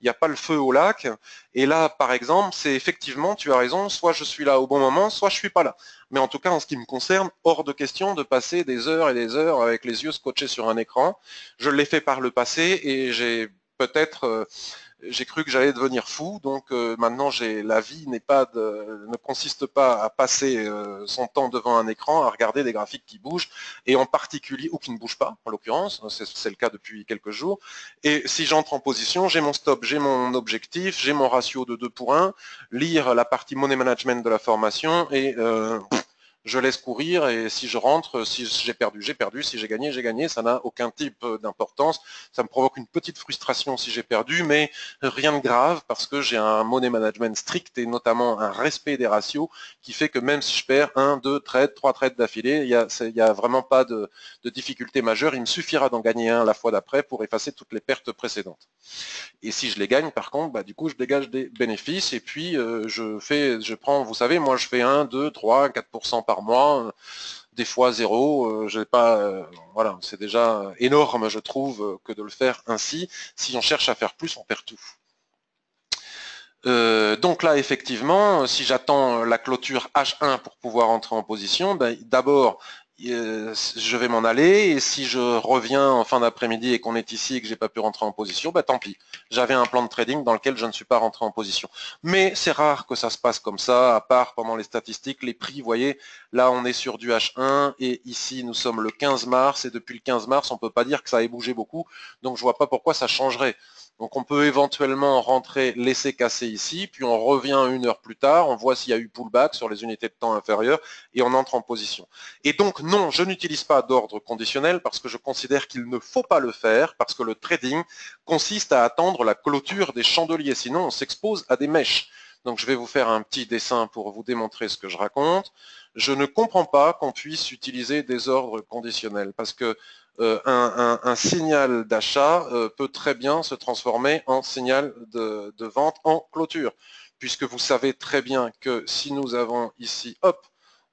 n'y a pas le feu au lac. Et là, par exemple, c'est effectivement, tu as raison, soit je suis là au bon moment, soit je suis pas là. Mais en tout cas, en ce qui me concerne, hors de question de passer des heures et des heures avec les yeux scotchés sur un écran. Je l'ai fait par le passé et j'ai peut-être j'ai cru que j'allais devenir fou, donc maintenant la vie ne consiste pas à passer son temps devant un écran, à regarder des graphiques qui bougent, et en particulier, ou qui ne bougent pas, en l'occurrence, c'est le cas depuis quelques jours. Et si j'entre en position, j'ai mon stop, j'ai mon objectif, j'ai mon ratio de 2 pour 1, lire la partie money management de la formation, et je laisse courir, et si je rentre, si j'ai perdu, si j'ai gagné, ça n'a aucun type d'importance. Ça me provoque une petite frustration si j'ai perdu, mais rien de grave parce que j'ai un money management strict et notamment un respect des ratios qui fait que même si je perds 1, 2 trades, 3 trades d'affilée, il y a vraiment pas de difficulté majeure. Il me suffira d'en gagner un la fois d'après pour effacer toutes les pertes précédentes. Et si je les gagne, par contre, bah, du coup, je dégage des bénéfices et puis je prends, vous savez, moi, je fais 1, 2, 3, 4% par mois, des fois 0. J'ai pas, voilà, c'est déjà énorme, je trouve, que de le faire ainsi. Si on cherche à faire plus, on perd tout. Donc là, effectivement, si j'attends la clôture H1 pour pouvoir entrer en position, ben, d'abord, je vais m'en aller, et si je reviens en fin d'après-midi et qu'on est ici et que j'ai pas pu rentrer en position, ben tant pis. J'avais un plan de trading dans lequel je ne suis pas rentré en position. Mais c'est rare que ça se passe comme ça, à part pendant les statistiques, les prix, vous voyez, là on est sur du H1 et ici nous sommes le 15 mars et depuis le 15 mars, on peut pas dire que ça ait bougé beaucoup, donc je vois pas pourquoi ça changerait. Donc on peut éventuellement rentrer, laisser casser ici, puis on revient 1 heure plus tard, on voit s'il y a eu pullback sur les unités de temps inférieures et on entre en position. Et donc non, je n'utilise pas d'ordre conditionnel parce que je considère qu'il ne faut pas le faire, parce que le trading consiste à attendre la clôture des chandeliers, sinon on s'expose à des mèches. Donc je vais vous faire un petit dessin pour vous démontrer ce que je raconte. Je ne comprends pas qu'on puisse utiliser des ordres conditionnels parce que un signal d'achat peut très bien se transformer en signal de vente en clôture, puisque vous savez très bien que si nous avons ici, hop,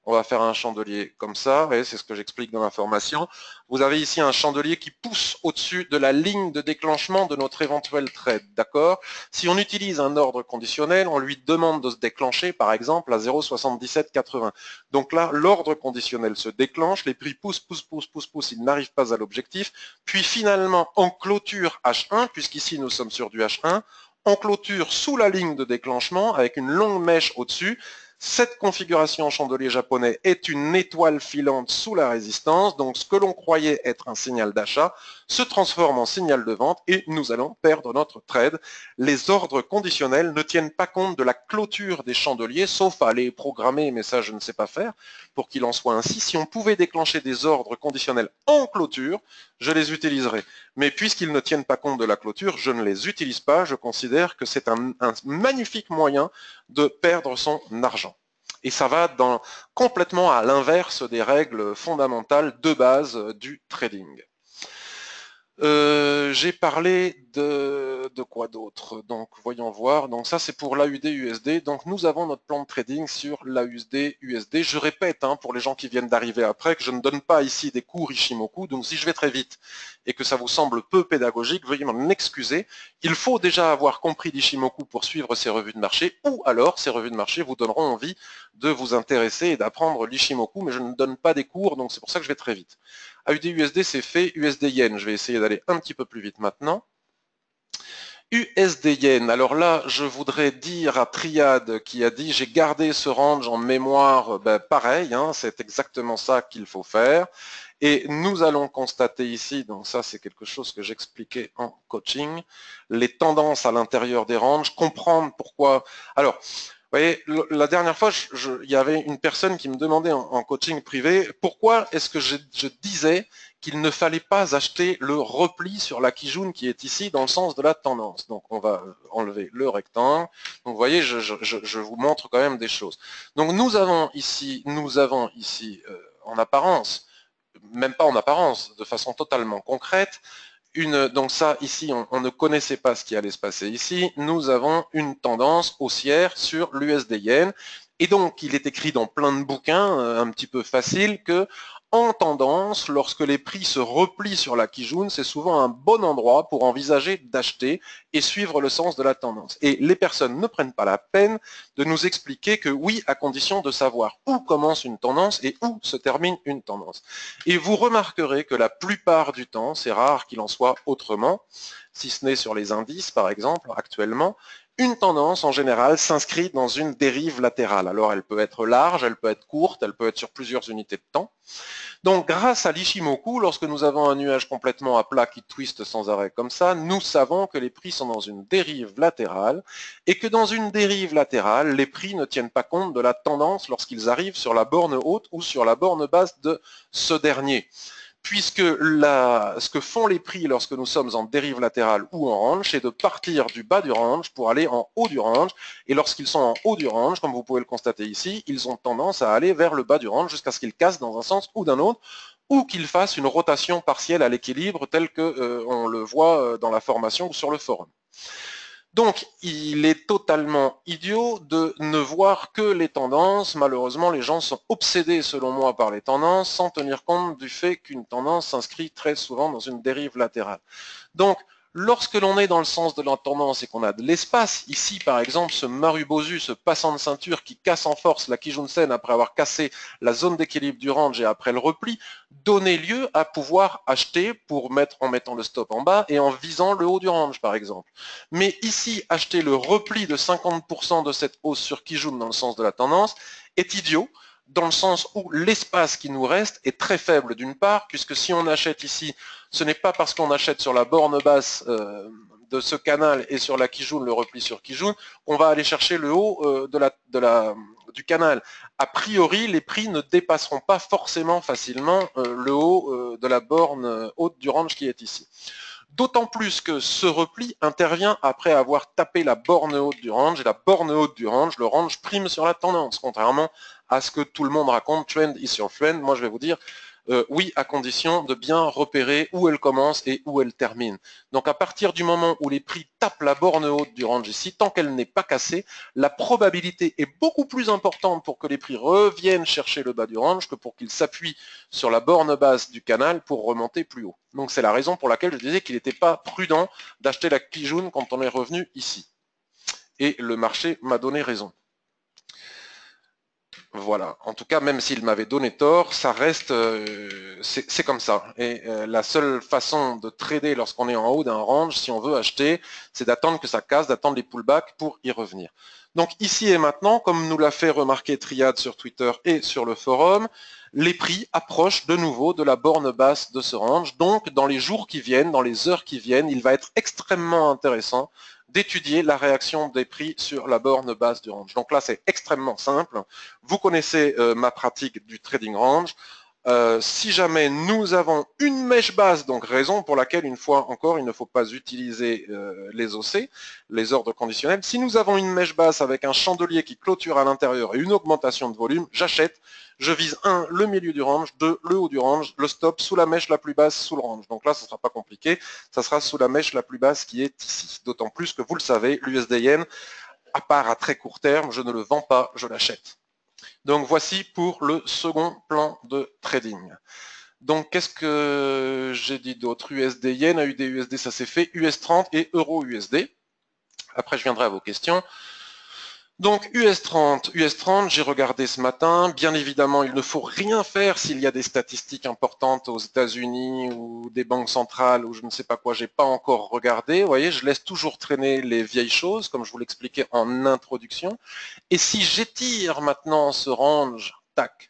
on va faire un chandelier comme ça, c'est ce que j'explique dans la formation. Vous avez ici un chandelier qui pousse au-dessus de la ligne de déclenchement de notre éventuel trade, d'accord? Si on utilise un ordre conditionnel, on lui demande de se déclencher, par exemple, à 0,7780. Donc là, l'ordre conditionnel se déclenche, les prix poussent, ils n'arrivent pas à l'objectif, puis finalement, en clôture H1, puisqu'ici nous sommes sur du H1, on clôture sous la ligne de déclenchement avec une longue mèche au-dessus. Cette configuration en chandelier japonais est une étoile filante sous la résistance, donc ce que l'on croyait être un signal d'achat se transforme en signal de vente et nous allons perdre notre trade. Les ordres conditionnels ne tiennent pas compte de la clôture des chandeliers, sauf à les programmer, mais ça je ne sais pas faire, pour qu'il en soit ainsi. Si on pouvait déclencher des ordres conditionnels en clôture, je les utiliserais. Mais puisqu'ils ne tiennent pas compte de la clôture, je ne les utilise pas. Je considère que c'est un magnifique moyen de perdre son argent. Et ça va complètement à l'inverse des règles fondamentales de base du trading. J'ai parlé de quoi d'autre? Donc voyons voir. Donc ça c'est pour l'AUD USD. Donc nous avons notre plan de trading sur l'AUD USD. Je répète pour les gens qui viennent d'arriver après que je ne donne pas ici des cours Ishimoku. Donc si je vais très vite et que ça vous semble peu pédagogique, veuillez m'en excuser. Il faut déjà avoir compris l'Ishimoku pour suivre ces revues de marché, ou alors ces revues de marché vous donneront envie de vous intéresser et d'apprendre l'Ishimoku, mais je ne donne pas des cours, donc c'est pour ça que je vais très vite. AUD USD c'est fait, USD Yen, je vais essayer d'aller un petit peu plus vite maintenant. USD Yen, alors là je voudrais dire à Triad qui a dit j'ai gardé ce range en mémoire, pareil, c'est exactement ça qu'il faut faire. Et nous allons constater ici, donc ça c'est quelque chose que j'expliquais en coaching, les tendances à l'intérieur des ranges, comprendre pourquoi. Alors, vous voyez, la dernière fois, il y avait une personne qui me demandait en coaching privé pourquoi est-ce que je disais qu'il ne fallait pas acheter le repli sur la Kijun qui est ici dans le sens de la tendance. Donc on va enlever le rectangle. Donc vous voyez, je vous montre quand même des choses. Donc nous avons ici en apparence, même pas en apparence, de façon totalement concrète, donc ça, ici, on ne connaissait pas ce qui allait se passer ici. Nous avons une tendance haussière sur l'USD Yen. Et donc, il est écrit dans plein de bouquins, un petit peu facile, que en tendance, lorsque les prix se replient sur la Kijun, c'est souvent un bon endroit pour envisager d'acheter et suivre le sens de la tendance. Et les personnes ne prennent pas la peine de nous expliquer que oui, à condition de savoir où commence une tendance et où se termine une tendance. Et vous remarquerez que la plupart du temps, c'est rare qu'il en soit autrement, si ce n'est sur les indices par exemple, actuellement, une tendance en général s'inscrit dans une dérive latérale. Alors elle peut être large, elle peut être courte, elle peut être sur plusieurs unités de temps. Donc grâce à l'Ishimoku, lorsque nous avons un nuage complètement à plat qui twiste sans arrêt comme ça, nous savons que les prix sont dans une dérive latérale et que dans une dérive latérale, les prix ne tiennent pas compte de la tendance lorsqu'ils arrivent sur la borne haute ou sur la borne basse de ce dernier. Puisque ce que font les prix lorsque nous sommes en dérive latérale ou en range, c'est de partir du bas du range pour aller en haut du range. Et lorsqu'ils sont en haut du range, comme vous pouvez le constater ici, ils ont tendance à aller vers le bas du range jusqu'à ce qu'ils cassent dans un sens ou d'un autre, ou qu'ils fassent une rotation partielle à l'équilibre tel que on le voit dans la formation ou sur le forum. Donc, il est totalement idiot de ne voir que les tendances. Malheureusement, les gens sont obsédés, selon moi, par les tendances, sans tenir compte du fait qu'une tendance s'inscrit très souvent dans une dérive latérale. Donc, lorsque l'on est dans le sens de la tendance et qu'on a de l'espace, ici par exemple ce Marubozu, ce passant de ceinture qui casse en force la Kijun-sen après avoir cassé la zone d'équilibre du range et après le repli, donnait lieu à pouvoir acheter en mettant le stop en bas et en visant le haut du range par exemple. Mais ici, acheter le repli de 50% de cette hausse sur Kijun dans le sens de la tendance est idiot, dans le sens où l'espace qui nous reste est très faible d'une part, puisque si on achète ici, ce n'est pas parce qu'on achète sur la borne basse de ce canal et sur la Kijun, le repli sur Kijun, qu'on va aller chercher le haut du canal. A priori, les prix ne dépasseront pas forcément facilement le haut de la borne haute du range qui est ici. D'autant plus que ce repli intervient après avoir tapé la borne haute du range, et la borne haute du range, le range prime sur la tendance, contrairement à ce que tout le monde raconte, trend is your friend. Moi je vais vous dire, oui, à condition de bien repérer où elle commence et où elle termine. Donc à partir du moment où les prix tapent la borne haute du range ici, tant qu'elle n'est pas cassée, la probabilité est beaucoup plus importante pour que les prix reviennent chercher le bas du range que pour qu'ils s'appuient sur la borne basse du canal pour remonter plus haut. Donc c'est la raison pour laquelle je disais qu'il n'était pas prudent d'acheter la Kijun quand on est revenu ici. Et le marché m'a donné raison. Voilà. En tout cas, même s'il m'avait donné tort, ça reste, c'est comme ça. Et la seule façon de trader lorsqu'on est en haut d'un range, si on veut acheter, c'est d'attendre que ça casse, d'attendre les pullbacks pour y revenir. Donc ici et maintenant, comme nous l'a fait remarquer Triad sur Twitter et sur le forum, les prix approchent de nouveau de la borne basse de ce range. Donc dans les jours qui viennent, dans les heures qui viennent, il va être extrêmement intéressant d'étudier la réaction des prix sur la borne basse du range. Donc là, c'est extrêmement simple. Vous connaissez ma pratique du trading range. Si jamais nous avons une mèche basse, donc raison pour laquelle, une fois encore, il ne faut pas utiliser les OC, les ordres conditionnels. Si nous avons une mèche basse avec un chandelier qui clôture à l'intérieur et une augmentation de volume, j'achète. Je vise 1, le milieu du range, 2, le haut du range, le stop sous la mèche la plus basse sous le range. Donc là, ce ne sera pas compliqué, ça sera sous la mèche la plus basse qui est ici. D'autant plus que vous le savez, l'USD-Yen, à part à très court terme, je ne le vends pas, je l'achète. Donc voici pour le second plan de trading. Donc qu'est-ce que j'ai dit d'autre? USD-Yen, AUD-USD, ça s'est fait, US30 et Euro-USD. Après, je viendrai à vos questions. Donc US30, j'ai regardé ce matin. Bien évidemment, il ne faut rien faire s'il y a des statistiques importantes aux États-Unis ou des banques centrales ou je ne sais pas quoi, j'ai pas encore regardé. Vous voyez, je laisse toujours traîner les vieilles choses, comme je vous l'expliquais en introduction. Et si j'étire maintenant ce range, tac,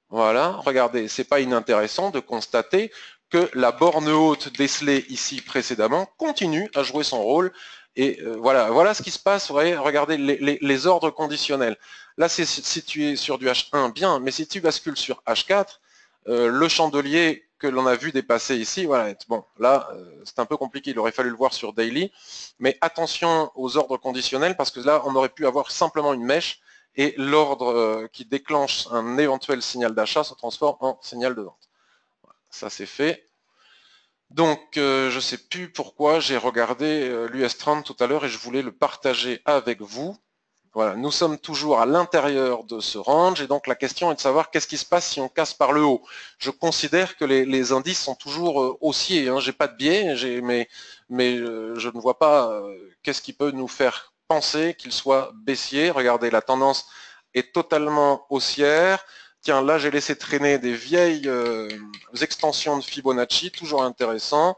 voilà, regardez, c'est pas inintéressant de constater que la borne haute décelée ici précédemment continue à jouer son rôle. Et voilà ce qui se passe. Vous voyez, regardez les ordres conditionnels. Là, c'est situé sur du H1, bien, mais si tu bascules sur H4, le chandelier que l'on a vu dépasser ici, voilà, bon, là, c'est un peu compliqué. Il aurait fallu le voir sur Daily. Mais attention aux ordres conditionnels, parce que là, on aurait pu avoir simplement une mèche et l'ordre qui déclenche un éventuel signal d'achat se transforme en signal de vente. Ça c'est fait. Donc je ne sais plus pourquoi j'ai regardé l'US30 tout à l'heure et je voulais le partager avec vous. Voilà, nous sommes toujours à l'intérieur de ce range et donc la question est de savoir qu'est-ce qui se passe si on casse par le haut. Je considère que les indices sont toujours haussiers. Hein. J'ai pas de biais, mais je ne vois pas qu'est-ce qui peut nous faire penser qu'il soit baissier. Regardez, la tendance est totalement haussière. Tiens, là j'ai laissé traîner des vieilles extensions de Fibonacci, toujours intéressant.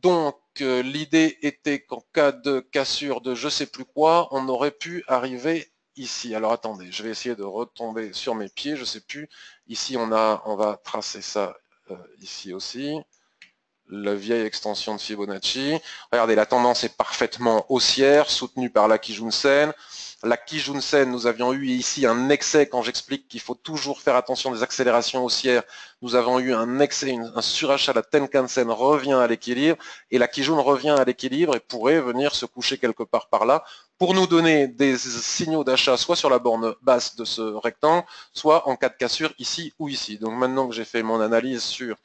Donc, l'idée était qu'en cas de cassure de je sais plus quoi, on aurait pu arriver ici. Alors attendez, je vais essayer de retomber sur mes pieds, je sais plus. Ici, on va tracer ça ici aussi. La vieille extension de Fibonacci. Regardez, la tendance est parfaitement haussière, soutenue par la Kijun-sen. La Kijun-sen, nous avions eu ici un excès quand j'explique qu'il faut toujours faire attention des accélérations haussières. Nous avons eu un excès, un surachat. La Tenkan-sen revient à l'équilibre et la Kijun revient à l'équilibre et pourrait venir se coucher quelque part par là pour nous donner des signaux d'achat soit sur la borne basse de ce rectangle, soit en cas de cassure ici ou ici. Donc maintenant que j'ai fait mon analyse sur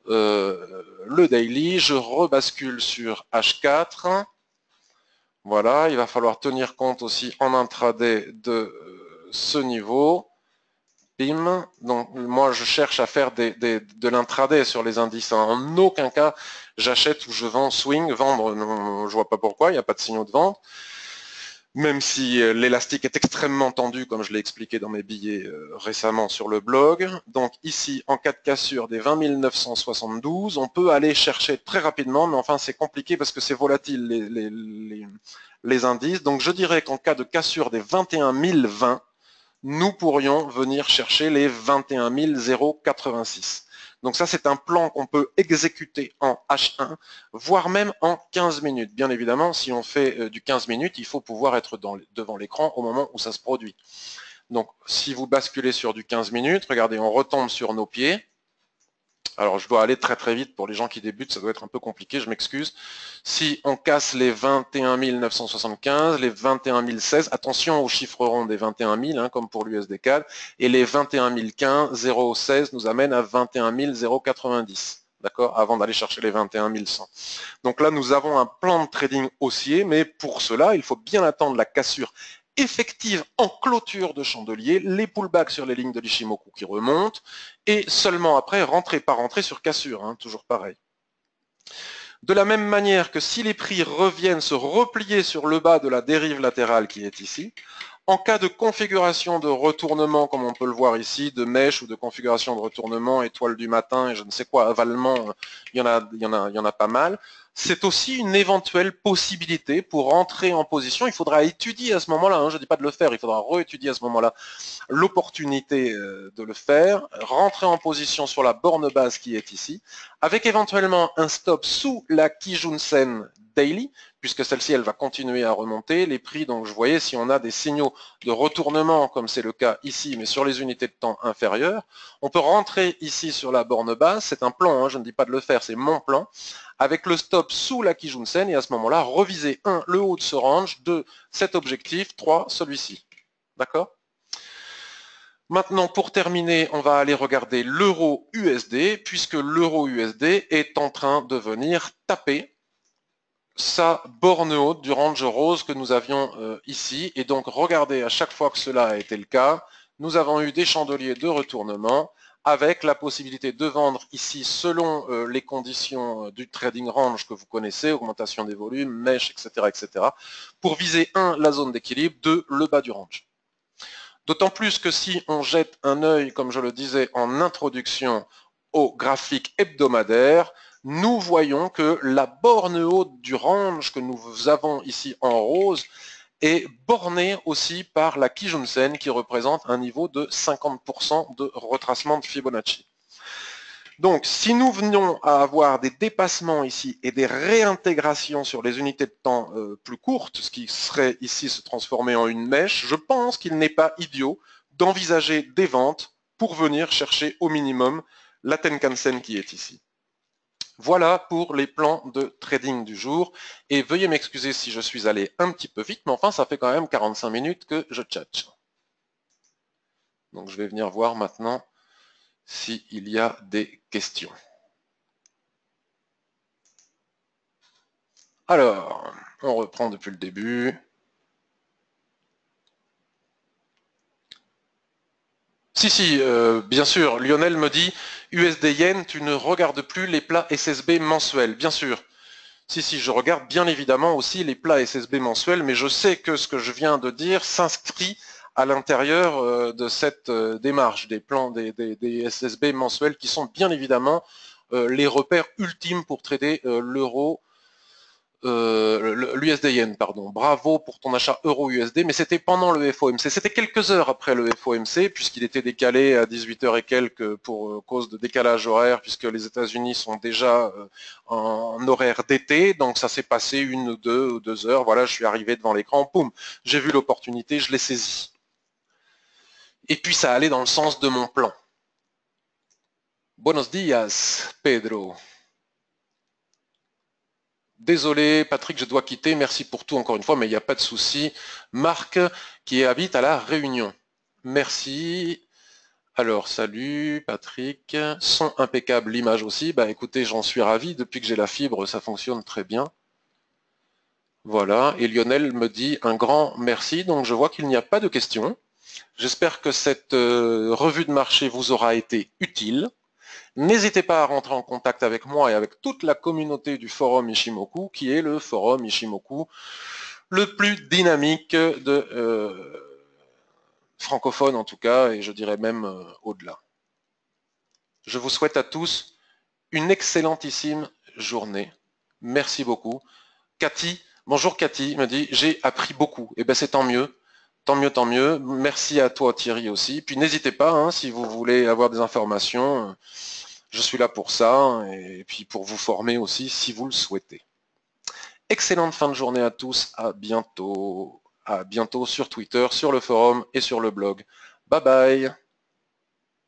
le daily, je rebascule sur H4. Voilà, il va falloir tenir compte aussi en intraday de ce niveau. Bim. Donc moi je cherche à faire de l'intraday sur les indices. En aucun cas j'achète ou je vends swing. Vendre, non, je vois pas pourquoi, il n'y a pas de signaux de vente. Même si l'élastique est extrêmement tendu, comme je l'ai expliqué dans mes billets récemment sur le blog. Donc ici, en cas de cassure des 20 972, on peut aller chercher très rapidement, mais enfin c'est compliqué parce que c'est volatile les indices. Donc je dirais qu'en cas de cassure des 21 020, nous pourrions venir chercher les 21 086. Donc ça, c'est un plan qu'on peut exécuter en H1, voire même en 15 minutes. Bien évidemment, si on fait du 15 minutes, il faut pouvoir être devant l'écran au moment où ça se produit. Donc, si vous basculez sur du 15 minutes, regardez, on retombe sur nos pieds. Alors, je dois aller très très vite pour les gens qui débutent, ça doit être un peu compliqué, je m'excuse. Si on casse les 21 975, les 21 016, attention aux chiffres ronds des 21 000, hein, comme pour l'USD-CAD, et les 21 015, 0,16 nous amène à 21 090. D'accord, avant d'aller chercher les 21 100. Donc là, nous avons un plan de trading haussier, mais pour cela, il faut bien attendre la cassure effective en clôture de chandelier, les pullbacks sur les lignes de l'Ishimoku qui remontent, et seulement après, rentrer par rentrer sur cassure, hein, toujours pareil. De la même manière que si les prix reviennent se replier sur le bas de la dérive latérale qui est ici, en cas de configuration de retournement, comme on peut le voir ici, de mèche ou de configuration de retournement, étoile du matin et je ne sais quoi, avalement, il y en a pas mal. C'est aussi une éventuelle possibilité pour entrer en position. Il faudra étudier à ce moment-là, hein, je ne dis pas de le faire, il faudra réétudier à ce moment-là l'opportunité de le faire, rentrer en position sur la borne basse qui est ici, avec éventuellement un stop sous la Kijun-sen Daily, puisque celle-ci, elle va continuer à remonter. Les prix, donc je voyais, si on a des signaux de retournement, comme c'est le cas ici, mais sur les unités de temps inférieures, on peut rentrer ici sur la borne basse. C'est un plan, hein, je ne dis pas de le faire, c'est mon plan, avec le stop sous la Kijun-sen, et à ce moment-là, reviser 1, le haut de ce range, 2, cet objectif, 3, celui-ci. D'accord ? Maintenant, pour terminer, on va aller regarder l'euro USD, puisque l'euro USD est en train de venir taper sa borne haute du range rose que nous avions ici. Et donc, regardez, à chaque fois que cela a été le cas, nous avons eu des chandeliers de retournement avec la possibilité de vendre ici selon les conditions du trading range que vous connaissez, augmentation des volumes, mèche, etc., pour viser 1, la zone d'équilibre, 2, le bas du range. D'autant plus que si on jette un œil, comme je le disais en introduction, au graphique hebdomadaire, nous voyons que la borne haute du range que nous avons ici en rose est bornée aussi par la Kijun-sen qui représente un niveau de 50% de retracement de Fibonacci. Donc, si nous venions à avoir des dépassements ici et des réintégrations sur les unités de temps plus courtes, ce qui serait ici se transformer en une mèche, je pense qu'il n'est pas idiot d'envisager des ventes pour venir chercher au minimum la Tenkan-sen qui est ici. Voilà pour les plans de trading du jour. Et veuillez m'excuser si je suis allé un petit peu vite, mais enfin, ça fait quand même 45 minutes que je tchatche. Donc, je vais venir voir maintenant s'il y a des questions. Alors, on reprend depuis le début. Si, bien sûr. Lionel me dit, USD Yen, tu ne regardes plus les plats SSB mensuels, bien sûr. Si, je regarde bien évidemment aussi les plats SSB mensuels, mais je sais que ce que je viens de dire s'inscrit à l'intérieur de cette démarche des plans des SSB mensuels qui sont bien évidemment les repères ultimes pour trader l'euro, l'USD Yen, pardon. Bravo pour ton achat euro-USD, mais c'était pendant le FOMC. C'était quelques heures après le FOMC, puisqu'il était décalé à 18h et quelques pour cause de décalage horaire, puisque les États-Unis sont déjà en horaire d'été. Donc ça s'est passé 1 ou 2 heures. Voilà, je suis arrivé devant l'écran, poum, j'ai vu l'opportunité, je l'ai saisie. Et puis ça allait dans le sens de mon plan. Buenos días, Pedro. Désolé, Patrick, je dois quitter. Merci pour tout encore une fois, mais il n'y a pas de souci. Marc, qui habite à La Réunion. Merci. Alors, salut, Patrick. Son impeccable, l'image aussi. Bah, écoutez, j'en suis ravi. Depuis que j'ai la fibre, ça fonctionne très bien. Voilà. Et Lionel me dit un grand merci. Donc, je vois qu'il n'y a pas de questions. J'espère que cette revue de marché vous aura été utile. N'hésitez pas à rentrer en contact avec moi et avec toute la communauté du forum Ishimoku, qui est le forum Ishimoku le plus dynamique de francophone en tout cas, et je dirais même au-delà. Je vous souhaite à tous une excellentissime journée. Merci beaucoup. Cathy, bonjour Cathy, me dit j'ai appris beaucoup. Eh bien c'est tant mieux. Tant mieux, tant mieux. Merci à toi Thierry aussi. Puis n'hésitez pas, hein, si vous voulez avoir des informations, je suis là pour ça, et puis pour vous former aussi si vous le souhaitez. Excellente fin de journée à tous, à bientôt. À bientôt sur Twitter, sur le forum et sur le blog. Bye bye.